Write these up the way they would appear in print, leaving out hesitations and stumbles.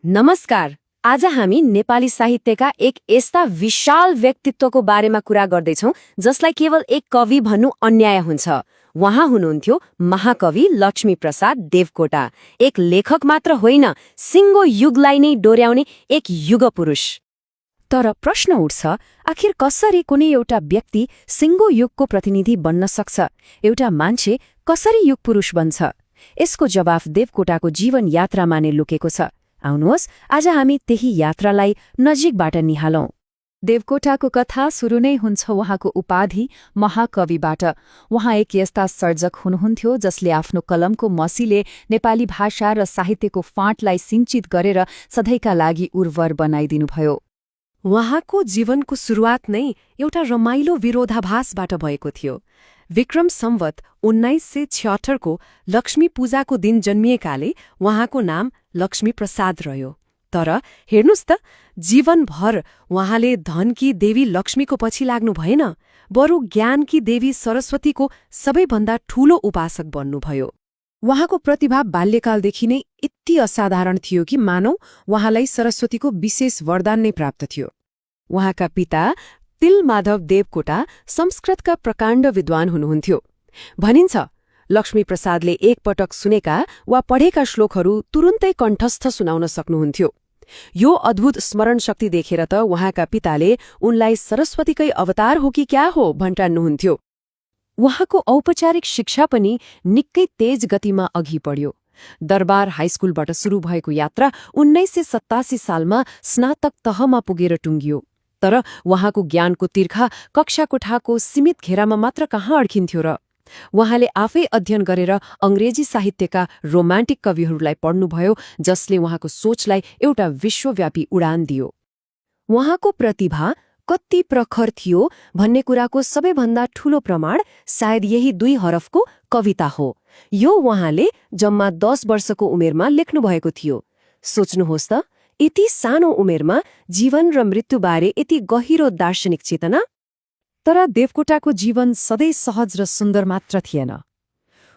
नमस्कार। आज हामी नेपाली साहित्यका एक यस्ता विशाल व्यक्तित्वको बारेमा कुरा गर्दैछौँ जसलाई केवल एक कवि भन्नु अन्याय हुन्छ। उहाँ हुनुहुन्थ्यो महाकवि लक्ष्मीप्रसाद देवकोटा। एक लेखक मात्र होइन, सिङ्गो युगलाई नै डोर्याउने एक युगपुरुष। तर प्रश्न उठ्छ, आखिर कसरी कुनै एउटा व्यक्ति सिङ्गो युगको प्रतिनिधि बन्न सक्छ? एउटा मान्छे कसरी युगपुरुष बन्छ? यसको जवाफ देवकोटाको जीवन यात्रामा नै लुकेको छ। आउनुहोस्, आज हामी त्यही यात्रालाई नजिकबाट निहालौं। देवकोटाको कथा सुरु नै हुन्छ उहाँको उपाधि महाकविबाट। उहाँ एक यस्ता सर्जक हुनुहुन्थ्यो जसले आफ्नो कलमको मसीले नेपाली भाषा र साहित्यको फाँटलाई सिञ्चित गरेर सधैँका लागि उर्वर बनाइदिनुभयो। उहाँको जीवनको सुरुवात नै एउटा रमाइलो विरोधाभासबाट भएको थियो। विक्रम सम्वत 1976 को लक्ष्मी पूजाको दिन जन्मिएकाले उहाँको नाम लक्ष्मीप्रसाद रह्यो। तर हेर्नुस् त, जीवनभर उहाँले धनकी देवी लक्ष्मीको पछि लाग्नु भएन, बरु ज्ञानकी देवी सरस्वतीको सबैभन्दा ठूलो उपासक बन्नुभयो। उहाँको प्रतिभा बाल्यकालदेखि नै यति असाधारण थियो कि मानौ उहाँलाई सरस्वतीको विशेष वरदान नै प्राप्त थियो। उहाँका पिता तिलमाधव देवकोटा संस्कृतका प्रकाण्ड विद्वान हुनुहुन्थ्यो। भनिन्छ, लक्ष्मीप्रसादले एकपटक सुनेका वा पढेका श्लोकहरू तुरुन्तै कण्ठस्थ सुनाउन सक्नुहुन्थ्यो। यो अद्भुत स्मरण शक्ति देखेर त उहाँका पिताले उनलाई सरस्वतीकै अवतार हो कि क्या हो भन्टान्नुहुन्थ्यो। उहाँको औपचारिक शिक्षा पनि निकै तेज गतिमा अघि बढ्यो। दरबार हाइस्कुलबाट सुरु भएको यात्रा 1987 सालमा स्नातक तहमा पुगेर टुङ्गियो। तर उहाँको ज्ञानको तिर्खा कक्षा कोठाको सीमित घेरामा मात्र कहाँ अड्किन्थ्यो र? उहाँले आफै अध्ययन गरेर अंग्रेजी साहित्यका रोमान्टिक कविहरूलाई पढ्नुभयो, जसले उहाँको सोचलाई एउटा विश्वव्यापी उडान दियो। उहाँको प्रतिभा कति प्रखर थियो भन्ने कुराको सबैभन्दा ठूलो प्रमाण सायद यही 2 हरफको कविता हो। यो उहाँले जम्मा 10 वर्षको उमेरमा लेख्नुभएको थियो। सोच्नुहोस् त, यति सानो उमेरमा जीवन र मृत्युबारे यति गहिरो दार्शनिक चेतना। तर देवकोटाको जीवन सधैँ सहज र सुन्दर मात्र थिएन।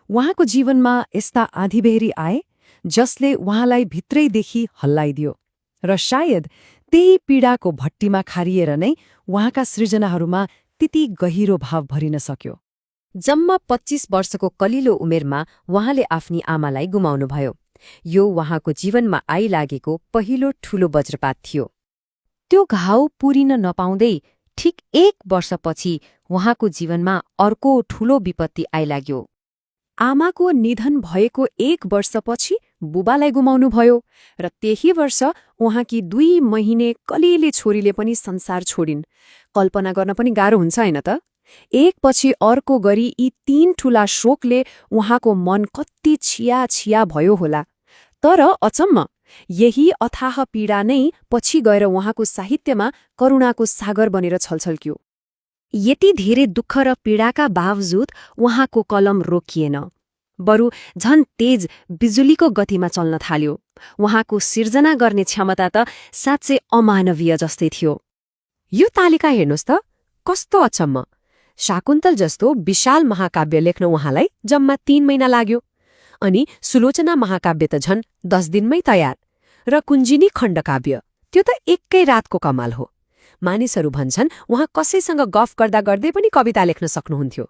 उहाँको जीवनमा यस्ता आँधीबेहरी आए जसले उहाँलाई भित्रैदेखि हल्लाइदियो, र सायद त्यही पीडाको भट्टीमा खारिएर नै उहाँका सृजनाहरूमा त्यति गहिरो भाव भरिन सक्यो। जम्मा 25 वर्षको कलिलो उमेरमा उहाँले आफ्नी आमालाई गुमाउनुभयो। यो उहाँको जीवनमा आइलागेको पहिलो ठूलो वज्रपात थियो। त्यो घाउ पुरिन नपाउँदै ठिक 1 वर्षपछि उहाँको जीवनमा अर्को ठूलो विपत्ति आइलाग्यो। आमाको निधन भएको 1 वर्षपछि बुबालाई गुमाउनुभयो, र त्यही वर्ष उहाँकी 2 महिने कलिले छोरीले पनि संसार छोडिन्। कल्पना गर्न पनि गाह्रो हुन्छ हैन त? एकपछि अर्को गरी यी 3 ठूला शोकले उहाँको मन कति छिया भयो होला। तर अचम्म, यही अथाह पीडा नै पछि गएर उहाँको साहित्यमा करुणाको सागर बनेर छलछल्क्यो। यति धेरै दुःख र पीडाका बावजुद उहाँको कलम रोकिएन, बरु झन तेज बिजुलीको गतिमा चल्न थाल्यो। उहाँको सिर्जना गर्ने क्षमता त साँच्चै अमानवीय जस्तै थियो। यो तालिका हेर्नुहोस् त, कस्तो अचम्म! शाकुन्तल जस्तो विशाल महाकाव्य लेख्न उहाँलाई जम्मा 3 महिना लाग्यो, अनि सुलोचना महाकाव्य त झन् 10 दिनमै तयार, र कुञ्जिनी खण्डकाव्य त्यो त एकै रातको कमाल हो। मानिसहरू भन्छन् उहाँ कसैसँग गफ गर्दा गर्दै पनि कविता लेख्न सक्नुहुन्थ्यो।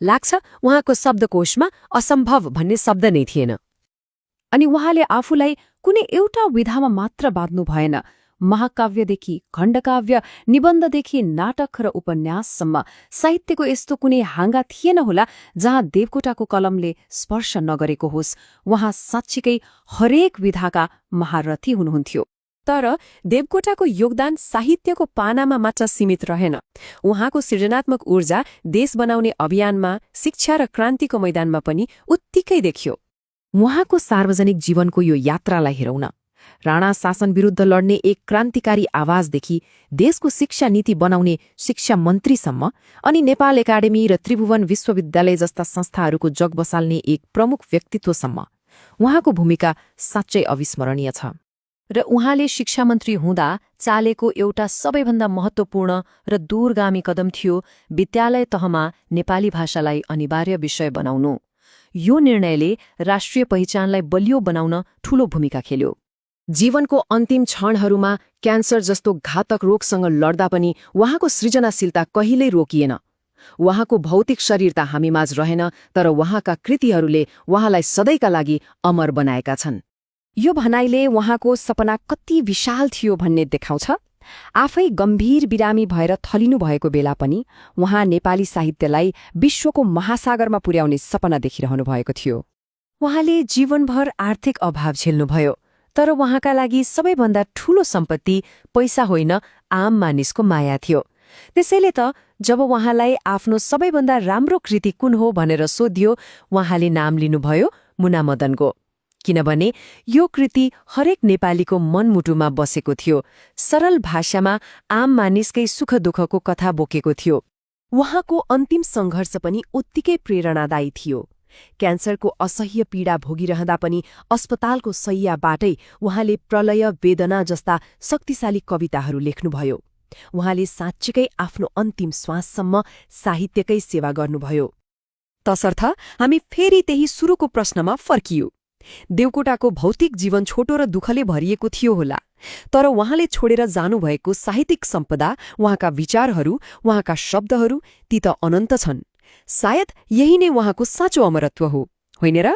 लाग्छ उहाँको शब्दकोशमा असम्भव भन्ने शब्द नै थिएन। अनि उहाँले आफूलाई कुनै एउटा विधामा मात्र बाँध्नु भएन। महाकाव्यदेखि खण्डकाव्य, निबन्धदेखि नाटक र उपन्याससम्म साहित्यको यस्तो कुनै हाँगा थिएन होला जहाँ देवकोटाको कलमले स्पर्श नगरेको होस्। उहाँ साँच्चीकै हरेक विधाका महारथी हुनुहुन्थ्यो। तर देवकोटाको योगदान साहित्यको पानामा मात्र सीमित रहेन। उहाँको सृजनात्मक ऊर्जा देश बनाउने अभियानमा, शिक्षा र क्रान्तिको मैदानमा पनि उत्तिकै देखियो। उहाँको सार्वजनिक जीवनको यो यात्रालाई हेरौँ न। राणा शासन विरुद्ध लड्ने एक क्रान्तिकारी आवाजदेखि देशको शिक्षा नीति बनाउने शिक्षा मन्त्रीसम्म, अनि नेपाल एकाडेमी र त्रिभुवन विश्वविद्यालय जस्ता संस्थाहरूको जग बसाल्ने एक प्रमुख व्यक्तित्वसम्म उहाँको भूमिका साँच्चै अविस्मरणीय छ। र उहाँले शिक्षा मन्त्री हुँदा चालेको एउटा सबैभन्दा महत्त्वपूर्ण र दूरगामी कदम थियो विद्यालय तहमा नेपाली भाषालाई अनिवार्य विषय बनाउनु। यो निर्णयले राष्ट्रिय पहिचानलाई बलियो बनाउन ठूलो भूमिका खेल्यो। जीवनको अन्तिम क्षणहरूमा क्यान्सर जस्तो घातक रोगसँग लड्दा पनि उहाँको सृजनाशीलता कहिल्यै रोकिएन। उहाँको भौतिक शरीर त हामीमाझ रहेन, तर उहाँका कृतिहरूले उहाँलाई सधैँका लागि अमर बनाएका छन्। यो भनाइले उहाँको सपना कति विशाल थियो भन्ने देखाउँछ। आफै गम्भीर बिरामी भएर थलिनु भएको बेला पनि उहाँ नेपाली साहित्यलाई विश्वको महासागरमा पुर्याउने सपना देखिरहनु भएको थियो। उहाँले जीवनभर आर्थिक अभाव झेल्नुभयो, तर उहाँका लागि सबैभन्दा ठूलो सम्पत्ति पैसा होइन, आम मानिसको माया थियो। त्यसैले त जब उहाँलाई आफ्नो सबैभन्दा राम्रो कृति कुन हो भनेर सोधियो, उहाँले नाम लिनुभयो मुनामदनको। किनभने यो कृति हरेक नेपालीको मनमुटुमा बसेको थियो, सरल भाषामा आम मानिसकै सुख दुःखको कथा बोकेको थियो। उहाँको अन्तिम सङ्घर्ष पनि उत्तिकै प्रेरणादायी थियो। क्यान्सरको असह्य पीडा भोगिरहँदा पनि अस्पतालको शय्याबाटै उहाँले प्रलय, वेदना जस्ता शक्तिशाली कविताहरू लेख्नुभयो। उहाँले साँच्चीकै आफ्नो अन्तिम श्वाससम्म साहित्यकै सेवा गर्नुभयो। तसर्थ हामी फेरि त्यही सुरुको प्रश्नमा फर्कियौं। देवकोटाको भौतिक जीवन छोटो र दुःखले भरिएको थियो होला, तर उहाँले छोडेर जानुभएको साहित्यिक सम्पदा, उहाँका विचारहरू, उहाँका शब्दहरू ती त अनन्त छन्। सायद यही नै उहाँको साँचो अमरत्व हो, होइन र?